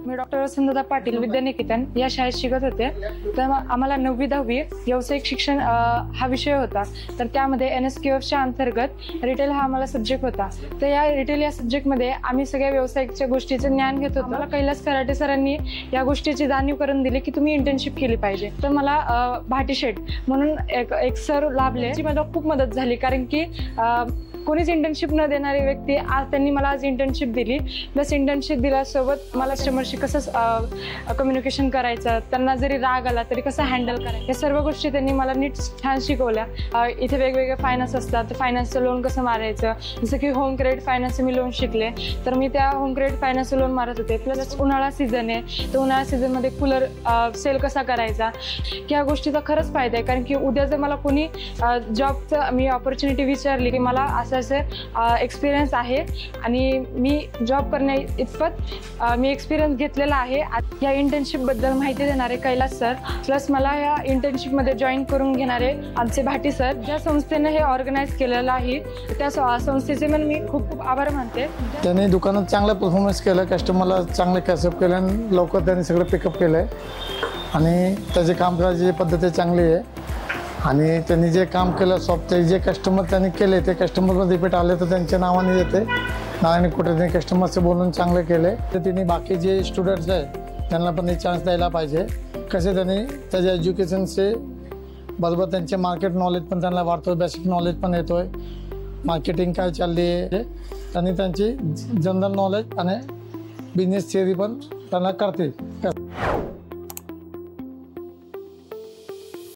मी doctor Vasantdada Patil विद्यानिकेतन या शाळेत शिकत होते। तर आम्हाला 9वी 10वी व्यावसायिक शिक्षण हा विषय होता। तर त्यामध्ये NSQFच्या अंतर्गत रिटेल हा आम्हाला सब्जेक्ट होता। तर या रिटेल या सब्जेक्टमध्ये आम्ही सगळ्या व्यावसायिकच्या गोष्टीचे ज्ञान घेत होतो। मला कैलास कराटे सरांनी या गोष्टीची जाणीव करून दिली की तुम्ही इंटर्नशिप केली पाहिजे। तर मला भाटी शेठ म्हणून एक सर लाभले, जी मला खूप मदत झाली, कारण की कोणीच इंटर्नशिप न देणारी व्यक्ती आज त्यांनी मला आज इंटर्नशिप दिली। प्लस इंटर्नशिप दिल्यासोबत मला कस्टमरशी कसं कम्युनिकेशन करायचं, त्यांना जरी राग आला तरी कसं हँडल करायचं, या सर्व गोष्टी त्यांनी मला नीट छान शिकवल्या। इथे वेगवेगळे फायनान्स असतात, तर फायनान्सचं लोन कसं मारायचं, जसं की होम क्रेडिट फायनान्सचं मी लोन शिकले, तर मी त्या होम क्रेडिट फायनान्सचं लोन मारत होते। प्लस उन्हाळा सीझन आहे, तर उन्हाळा सीझनमध्ये कूलर सेल कसा करायचा, ह्या गोष्टीचा खरंच फायदा आहे। कारण की उद्या जर मला कोणी जॉबचं मी ऑपॉर्च्युनिटी विचारली की मला असं एक्सपिरियन्स आहे आणि मी जॉब करण्या इतपत मी एक्सपिरियन्स घेतलेला आहे। या इंटर्नशिपबद्दल माहिती देणारे कैलास सर, प्लस मला या इंटर्नशिपमध्ये जॉईन करून घेणारे आमचे भाटी सर, ज्या संस्थेने हे ऑर्गनाईज केलेलं आहे त्या संस्थेचे पण मी खूप खूप आभार मानते। त्यांनी दुकानात चांगला परफॉर्मन्स केला, कस्टमरला चांगले कॅसअप केलं आणि लवकर त्यांनी सगळं पिकअप केलं आहे आणि त्याचे काम करायची पद्धती चांगली आहे आणि त्यांनी जे काम केलं शॉपचे जे कस्टमर त्यांनी केले ते कस्टमर पण रिपीट आले तर त्यांच्या नावाने येते आणि कुठे त्यांनी कस्टमरचे बोलून चांगले केले। तर त्यांनी बाकी जे स्टुडंट्स आहेत त्यांना पण एक चान्स द्यायला पाहिजे। कसे त्यांनी त्याच्या एज्युकेशनचे बरोबर त्यांचे मार्केट नॉलेज पण त्यांना वाढतो, बेसिक नॉलेज पण येतोय, मार्केटिंग काय चालली आहे त्यांनी त्यांची जनरल नॉलेज आणि बिझनेस थिअरी पण त्यांना करते।